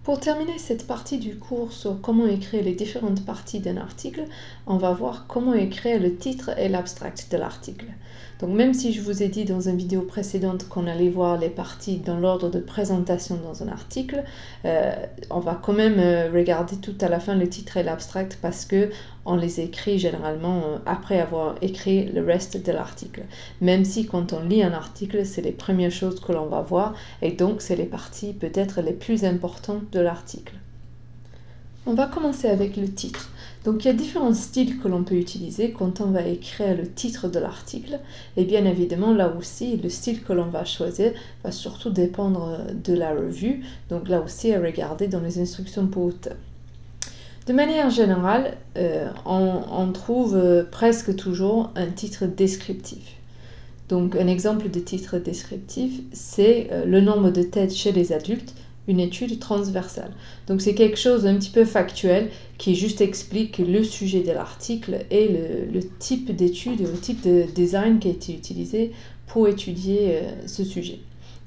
Pour terminer cette partie du cours sur comment écrire les différentes parties d'un article, on va voir comment écrire le titre et l'abstract de l'article. Donc même si je vous ai dit dans une vidéo précédente qu'on allait voir les parties dans l'ordre de présentation dans un article, on va quand même regarder tout à la fin le titre et l'abstract parce que on les écrit généralement après avoir écrit le reste de l'article. Même si quand on lit un article, c'est les premières choses que l'on va voir et donc c'est les parties peut-être les plus importantes de l'article. On va commencer avec le titre. Donc il y a différents styles que l'on peut utiliser quand on va écrire le titre de l'article. Et bien évidemment, là aussi, le style que l'on va choisir va surtout dépendre de la revue. Donc là aussi, à regarder dans les instructions pour auteurs. De manière générale, on trouve presque toujours un titre descriptif. Donc un exemple de titre descriptif, c'est le nombre de têtes chez les adultes, une étude transversale. Donc c'est quelque chose d'un petit peu factuel qui juste explique le sujet de l'article et le type d'étude, le type de design qui a été utilisé pour étudier ce sujet.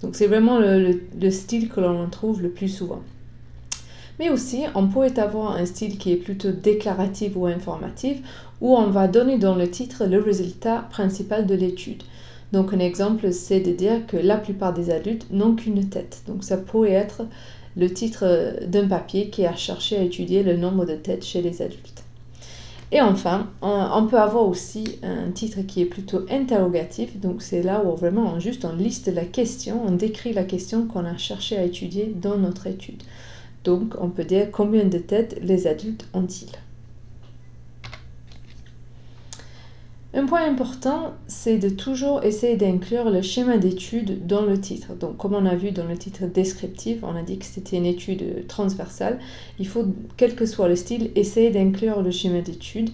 Donc c'est vraiment le style que l'on trouve le plus souvent. Mais aussi, on pourrait avoir un style qui est plutôt déclaratif ou informatif, où on va donner dans le titre le résultat principal de l'étude. Donc un exemple, c'est de dire que la plupart des adultes n'ont qu'une tête. Donc ça pourrait être le titre d'un papier qui a cherché à étudier le nombre de têtes chez les adultes. Et enfin, on peut avoir aussi un titre qui est plutôt interrogatif. Donc c'est là où vraiment on liste la question, on décrit la question qu'on a cherché à étudier dans notre étude. Donc on peut dire combien de têtes les adultes ont-ils. Un point important, c'est de toujours essayer d'inclure le schéma d'étude dans le titre. Donc, comme on a vu dans le titre descriptif, on a dit que c'était une étude transversale. Il faut, quel que soit le style, essayer d'inclure le schéma d'étude,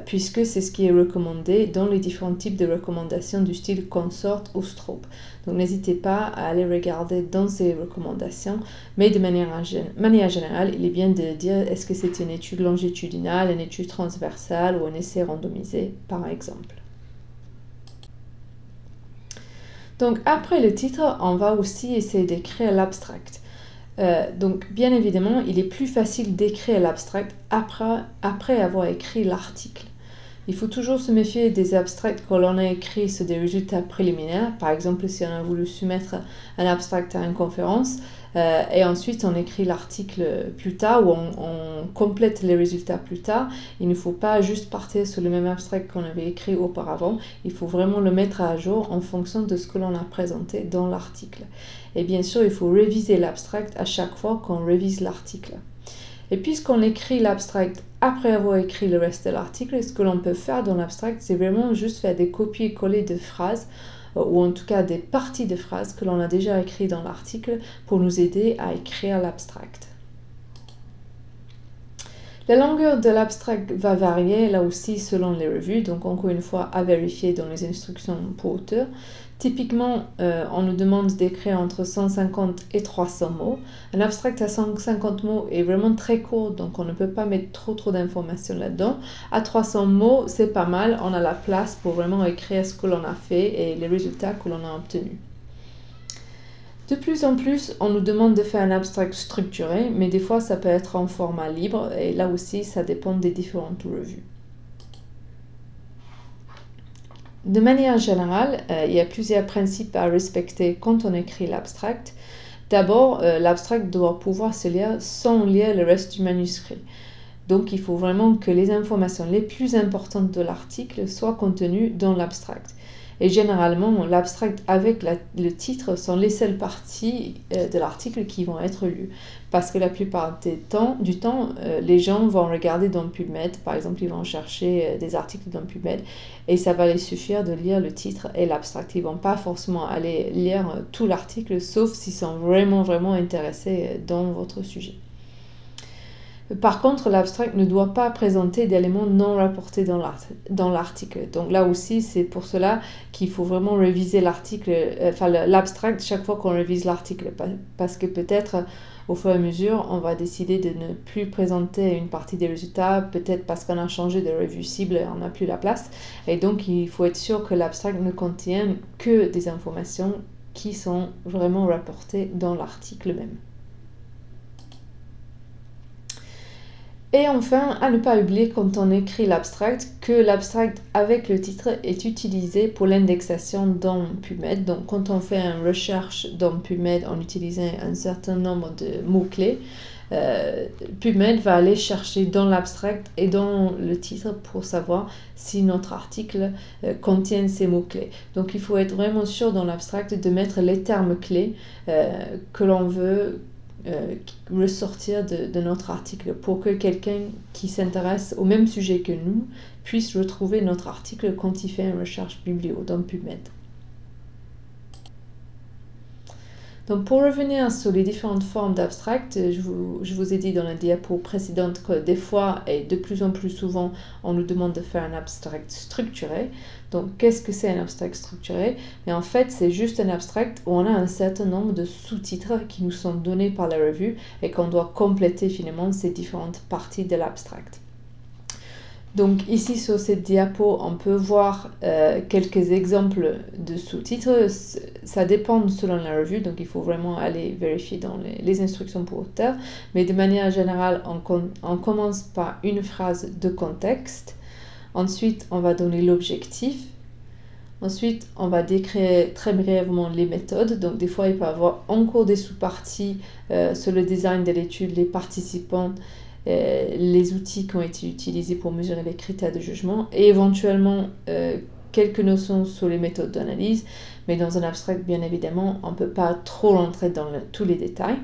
puisque c'est ce qui est recommandé dans les différents types de recommandations du style Consort ou Stroop. Donc, n'hésitez pas à aller regarder dans ces recommandations, mais de manière générale, il est bien de dire est-ce que c'est une étude longitudinale, une étude transversale ou un essai randomisé, par exemple. Donc, après le titre, on va aussi essayer d'écrire l'abstract. Donc, bien évidemment, il est plus facile d'écrire l'abstract après avoir écrit l'article. Il faut toujours se méfier des abstracts que l'on a écrits sur des résultats préliminaires. Par exemple, si on a voulu soumettre un abstract à une conférence et ensuite on écrit l'article plus tard ou on complète les résultats plus tard, il ne faut pas juste partir sur le même abstract qu'on avait écrit auparavant. Il faut vraiment le mettre à jour en fonction de ce que l'on a présenté dans l'article. Et bien sûr, il faut réviser l'abstract à chaque fois qu'on révise l'article. Et puisqu'on écrit l'abstract après avoir écrit le reste de l'article, ce que l'on peut faire dans l'abstract, c'est vraiment juste faire des copier-coller de phrases, ou en tout cas des parties de phrases que l'on a déjà écrites dans l'article pour nous aider à écrire l'abstract. La longueur de l'abstract va varier là aussi selon les revues, donc encore une fois à vérifier dans les instructions pour auteur. Typiquement, on nous demande d'écrire entre 150 et 300 mots. Un abstract à 150 mots est vraiment très court, donc on ne peut pas mettre trop d'informations là-dedans. À 300 mots, c'est pas mal, on a la place pour vraiment écrire ce que l'on a fait et les résultats que l'on a obtenus. De plus en plus, on nous demande de faire un abstract structuré, mais des fois ça peut être en format libre, et là aussi ça dépend des différentes revues. De manière générale, il y a plusieurs principes à respecter quand on écrit l'abstract. D'abord, l'abstract doit pouvoir se lire sans lire le reste du manuscrit. Donc, il faut vraiment que les informations les plus importantes de l'article soient contenues dans l'abstract. Et généralement, l'abstract avec le titre sont les seules parties de l'article qui vont être lues. Parce que la plupart du temps, les gens vont regarder dans PubMed, par exemple, ils vont chercher des articles dans PubMed, et ça va les suffire de lire le titre et l'abstract. Ils ne vont pas forcément aller lire tout l'article, sauf s'ils sont vraiment intéressés dans votre sujet. Par contre, l'abstract ne doit pas présenter d'éléments non rapportés dans l'article. Donc là aussi, c'est pour cela qu'il faut vraiment réviser l'abstract chaque fois qu'on révise l'article. Parce que peut-être, au fur et à mesure, on va décider de ne plus présenter une partie des résultats, peut-être parce qu'on a changé de revue cible et on n'a plus la place. Et donc, il faut être sûr que l'abstract ne contienne que des informations qui sont vraiment rapportées dans l'article même. Et enfin, à ne pas oublier quand on écrit l'abstract, que l'abstract avec le titre est utilisé pour l'indexation dans PubMed. Donc quand on fait une recherche dans PubMed en utilisant un certain nombre de mots-clés, PubMed va aller chercher dans l'abstract et dans le titre pour savoir si notre article contient ces mots-clés. Donc il faut être vraiment sûr dans l'abstract de mettre les termes clés que l'on veut ressortir de notre article pour que quelqu'un qui s'intéresse au même sujet que nous puisse retrouver notre article quand il fait une recherche biblio dans PubMed. Donc pour revenir sur les différentes formes d'abstract, je vous ai dit dans la diapo précédente que des fois et de plus en plus souvent, on nous demande de faire un abstract structuré. Donc qu'est-ce que c'est un abstract structuré? Et en fait, c'est juste un abstract où on a un certain nombre de sous-titres qui nous sont donnés par la revue et qu'on doit compléter finalement ces différentes parties de l'abstract. Donc ici sur cette diapo, on peut voir quelques exemples de sous-titres. Ça dépend selon la revue, donc il faut vraiment aller vérifier dans les instructions pour auteur. Mais de manière générale, on commence par une phrase de contexte. Ensuite, on va donner l'objectif. Ensuite, on va décrire très brièvement les méthodes. Donc des fois, il peut y avoir encore des sous-parties sur le design de l'étude, les participants, les outils qui ont été utilisés pour mesurer les critères de jugement et éventuellement quelques notions sur les méthodes d'analyse, mais dans un abstract, bien évidemment, on ne peut pas trop rentrer dans tous les détails.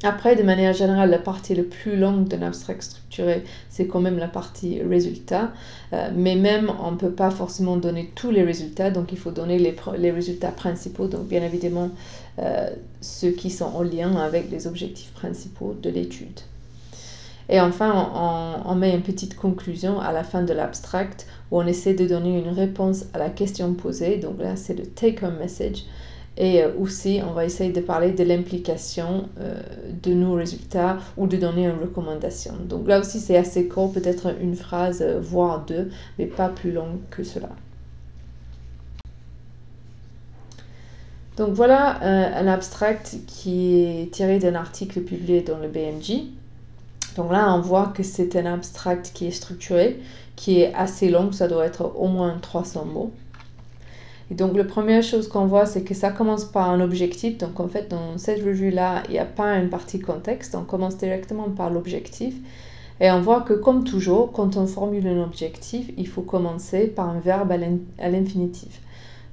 Après, de manière générale, la partie la plus longue d'un abstract structuré, c'est quand même la partie résultats, mais même on ne peut pas forcément donner tous les résultats, donc il faut donner les résultats principaux, donc bien évidemment ceux qui sont en lien avec les objectifs principaux de l'étude. Et enfin, on met une petite conclusion à la fin de l'abstract où on essaie de donner une réponse à la question posée. Donc là, c'est le take-home message. Et aussi, on va essayer de parler de l'implication de nos résultats ou de donner une recommandation. Donc là aussi, c'est assez court, peut-être une phrase, voire deux, mais pas plus long que cela. Donc voilà un abstract qui est tiré d'un article publié dans le BMJ. Donc là, on voit que c'est un abstract qui est structuré, qui est assez long, ça doit être au moins 300 mots. Et donc, la première chose qu'on voit, c'est que ça commence par un objectif. Donc, en fait, dans cette revue-là, il n'y a pas une partie contexte. On commence directement par l'objectif. Et on voit que, comme toujours, quand on formule un objectif, il faut commencer par un verbe à l'infinitif.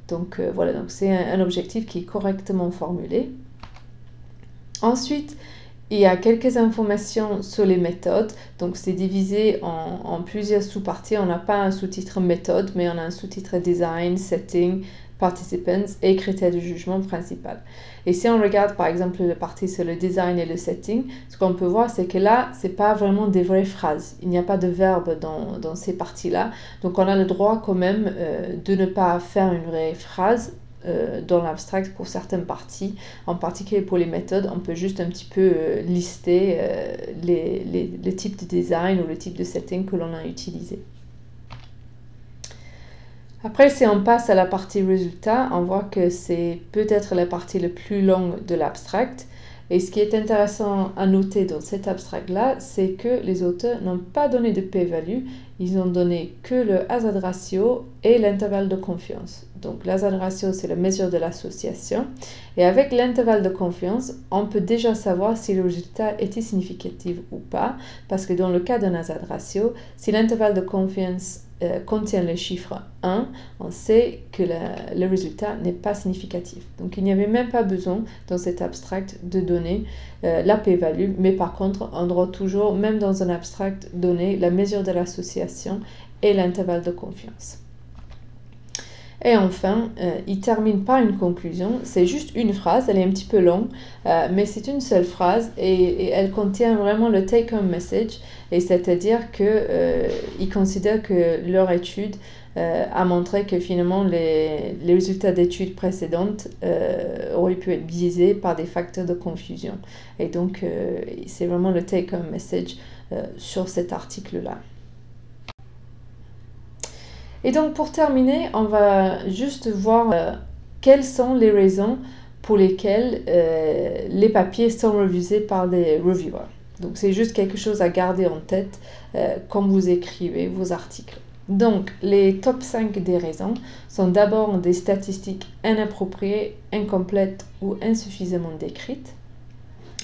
Donc, voilà, donc c'est un objectif qui est correctement formulé. Ensuite, il y a quelques informations sur les méthodes, donc c'est divisé en plusieurs sous-parties. On n'a pas un sous-titre méthode, mais on a un sous-titre design, setting, participants et critères de jugement principal. Et si on regarde par exemple la partie sur le design et le setting, ce qu'on peut voir c'est que là, ce n'est pas vraiment des vraies phrases. Il n'y a pas de verbe dans ces parties-là. Donc on a le droit quand même de ne pas faire une vraie phrase dans l'abstract pour certaines parties, en particulier pour les méthodes, on peut juste un petit peu lister les types de design ou le type de setting que l'on a utilisé. Après, si on passe à la partie résultat, on voit que c'est peut-être la partie la plus longue de l'abstract. Et ce qui est intéressant à noter dans cet abstract-là, c'est que les auteurs n'ont pas donné de p-value, ils ont donné que le hazard ratio et l'intervalle de confiance. Donc l'hazard ratio, c'est la mesure de l'association. Et avec l'intervalle de confiance, on peut déjà savoir si le résultat était significatif ou pas, parce que dans le cas d'un hazard ratio, si l'intervalle de confiance contient le chiffre 1, on sait que le résultat n'est pas significatif. Donc il n'y avait même pas besoin dans cet abstract de donner la p-value, mais par contre on doit toujours, même dans un abstract, donner la mesure de l'association et l'intervalle de confiance. Et enfin, il termine par une conclusion. C'est juste une phrase, elle est un petit peu longue, mais c'est une seule phrase et elle contient vraiment le take-home message. Et c'est-à-dire qu'ils considèrent que leur étude a montré que finalement les résultats d'études précédentes auraient pu être biaisés par des facteurs de confusion. Et donc, c'est vraiment le take-home message sur cet article-là. Et donc pour terminer, on va juste voir quelles sont les raisons pour lesquelles les papiers sont révisés par les reviewers. Donc c'est juste quelque chose à garder en tête quand vous écrivez vos articles. Donc les top 5 des raisons sont d'abord des statistiques inappropriées, incomplètes ou insuffisamment décrites.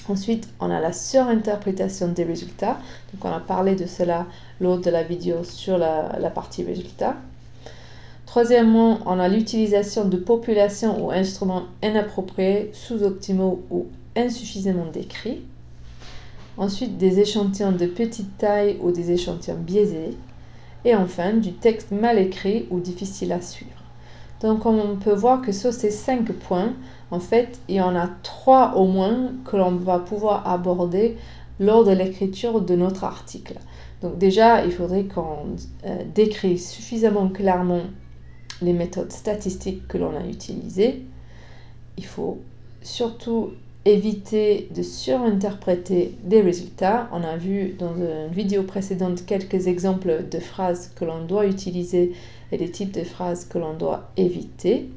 Ensuite, on a la surinterprétation des résultats. Donc on a parlé de cela lors de la vidéo sur la partie résultats. Troisièmement, on a l'utilisation de populations ou instruments inappropriés, sous-optimaux ou insuffisamment décrits. Ensuite, des échantillons de petite taille ou des échantillons biaisés. Et enfin, du texte mal écrit ou difficile à suivre. Donc on peut voir que sur ces 5 points, en fait, il y en a 3 au moins que l'on va pouvoir aborder lors de l'écriture de notre article. Donc déjà, il faudrait qu'on décrit suffisamment clairement les méthodes statistiques que l'on a utilisées. Il faut surtout éviter de surinterpréter des résultats. On a vu dans une vidéo précédente quelques exemples de phrases que l'on doit utiliser et des types de phrases que l'on doit éviter.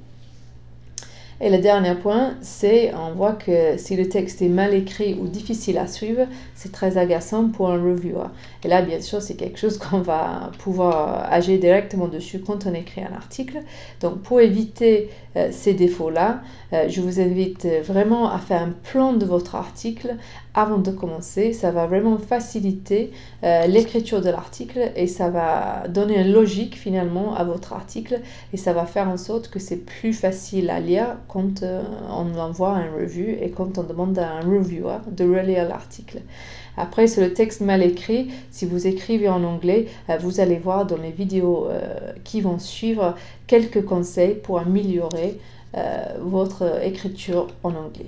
Et le dernier point, c'est on voit que si le texte est mal écrit ou difficile à suivre, c'est très agaçant pour un reviewer. Et là, bien sûr, c'est quelque chose qu'on va pouvoir agir directement dessus quand on écrit un article. Donc, pour éviter ces défauts-là, je vous invite vraiment à faire un plan de votre article avant de commencer. Ça va vraiment faciliter l'écriture de l'article et ça va donner une logique finalement à votre article et ça va faire en sorte que c'est plus facile à lire quand on envoie un review et quand on demande à un reviewer de relire l'article. Après, sur le texte mal écrit, si vous écrivez en anglais, vous allez voir dans les vidéos qui vont suivre quelques conseils pour améliorer votre écriture en anglais.